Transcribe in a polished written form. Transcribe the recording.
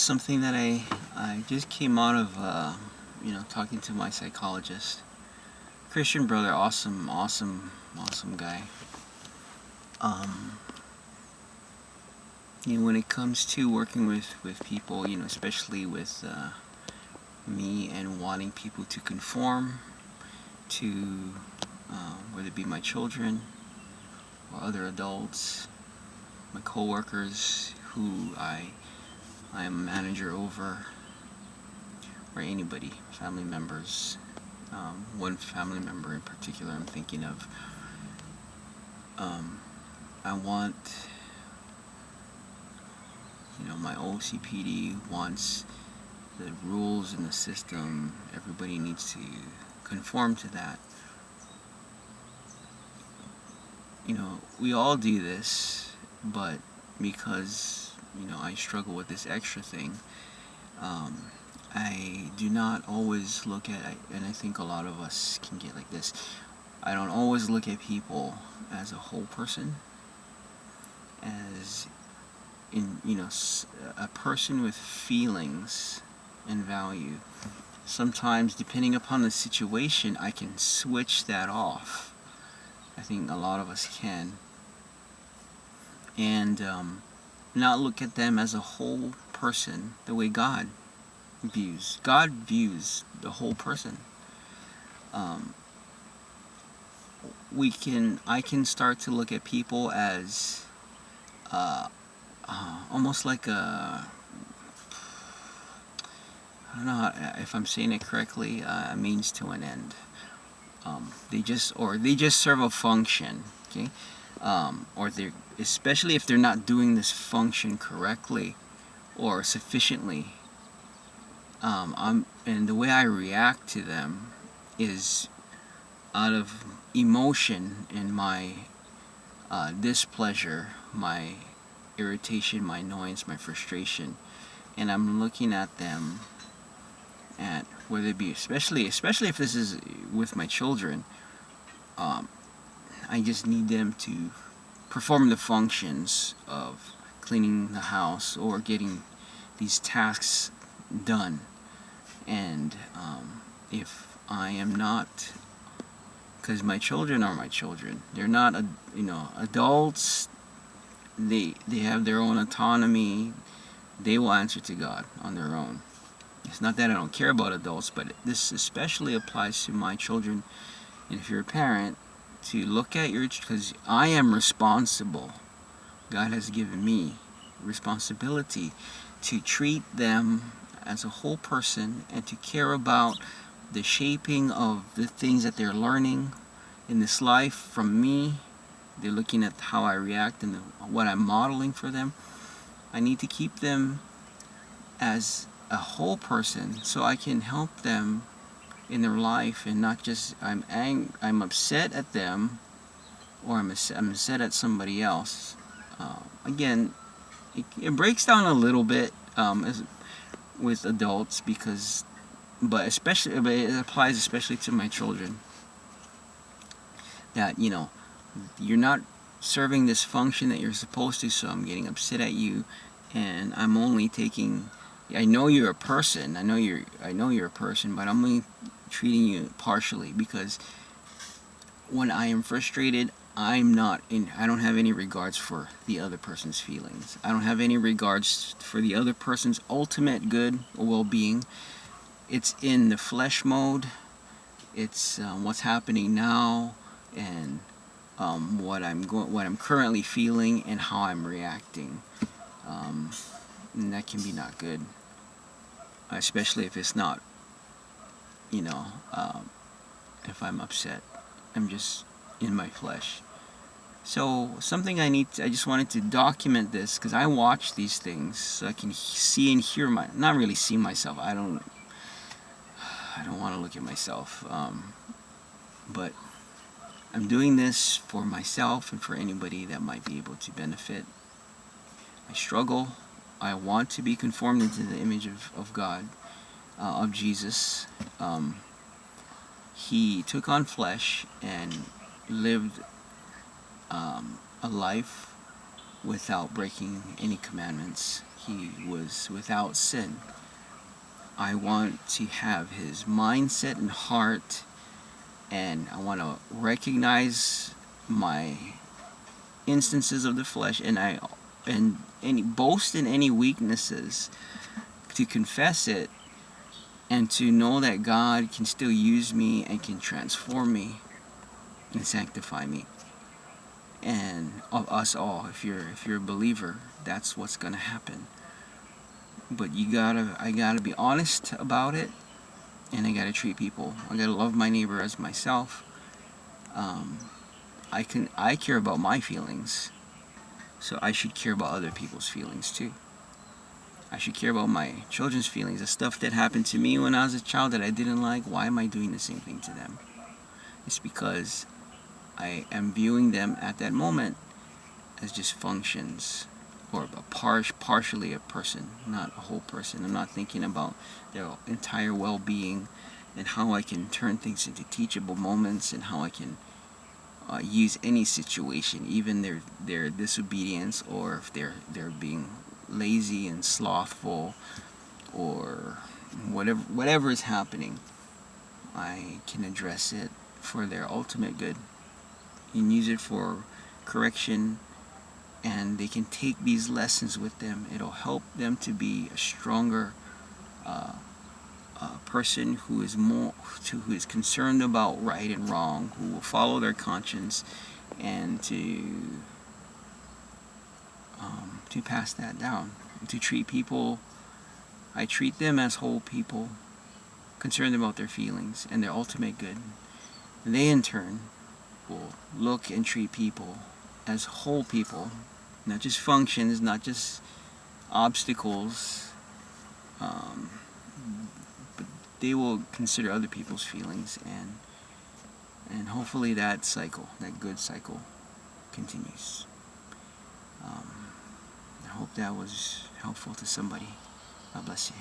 something that I just came out of talking to my psychologist. Christian brother, awesome guy. Um, when it comes to working with people, especially with me and wanting people to conform to whether it be my children or other adults, my coworkers who I am a manager over, or anybody, family members. One family member in particular I'm thinking of. I want, my OCPD wants the rules in the system. Everybody needs to conform to that. We all do this, but because, I struggle with this extra thing, I do not always look at, and I think a lot of us can get like this, I don't always look at people as a whole person, as in, a person with feelings and value. Sometimes, depending upon the situation, I can switch that off. I think a lot of us can. And not look at them as a whole person the way God views. God views the whole person. I can start to look at people as almost like a, I don't know if I'm saying it correctly, a means to an end. They just serve a function, okay? Or they're, especially if they're not doing this function correctly or sufficiently. And the way I react to them is out of emotion and my displeasure, my irritation, my annoyance, my frustration, and I'm looking at them at whether it be especially if this is with my children. I just need them to perform the functions of cleaning the house or getting these tasks done. And if I am not, because my children are my children, they're not adults. They have their own autonomy. They will answer to God on their own. It's not that I don't care about adults, but this especially applies to my children. And if you're a parent, to look at because I am responsible. God has given me responsibility to treat them as a whole person and to care about the shaping of the things that they're learning in this life from me. They're looking at how I react and what I'm modeling for them. I need to keep them as a whole person so I can help them in their life, and not just I'm upset at them, or I'm upset at somebody else. Again, it breaks down a little bit with adults but it applies especially to my children. That you're not serving this function that you're supposed to, so I'm getting upset at you, and I'm only taking. I know you're a person. I know you're a person, but I'm only treating you partially because when I am frustrated, I don't have any regards for the other person's feelings. I don't have any regards for the other person's ultimate good or well-being. It's in the flesh mode. It's what's happening now, and what I'm currently feeling, and how I'm reacting. And that can be not good, especially if it's not, if I'm upset. I'm just in my flesh. So something I just wanted to document this because I watch these things so I can see and hear not really see myself. I don't want to look at myself, but I'm doing this for myself and for anybody that might be able to benefit. I struggle. I want to be conformed into the image of God, of Jesus. He took on flesh and lived a life without breaking any commandments. he was without sin. I want to have his mindset and heart, and I want to recognize my instances of the flesh, and any boast in any weaknesses, to confess it, and to know that God can still use me and can transform me and sanctify me. And of us all, if you're a believer, that's what's gonna happen. But I gotta be honest about it, and I gotta treat people. I gotta love my neighbor as myself. I care about my feelings, so I should care about other people's feelings too. I should care about my children's feelings. The stuff that happened to me when I was a child that I didn't like, why am I doing the same thing to them? It's because I am viewing them at that moment as just functions, or partially a person, not a whole person. I'm not thinking about their entire well-being and how I can turn things into teachable moments, and how I can use any situation, even their disobedience, or if they're being lazy and slothful, or whatever is happening, I can address it for their ultimate good and use it for correction, and they can take these lessons with them. It'll help them to be a stronger person who is concerned about right and wrong, who will follow their conscience, and to pass that down, to treat people. I treat them as whole people, concerned about their feelings and their ultimate good. And they in turn will look and treat people as whole people, not just functions, not just obstacles, but they will consider other people's feelings, and hopefully that good cycle, continues. I hope that was helpful to somebody. God bless you.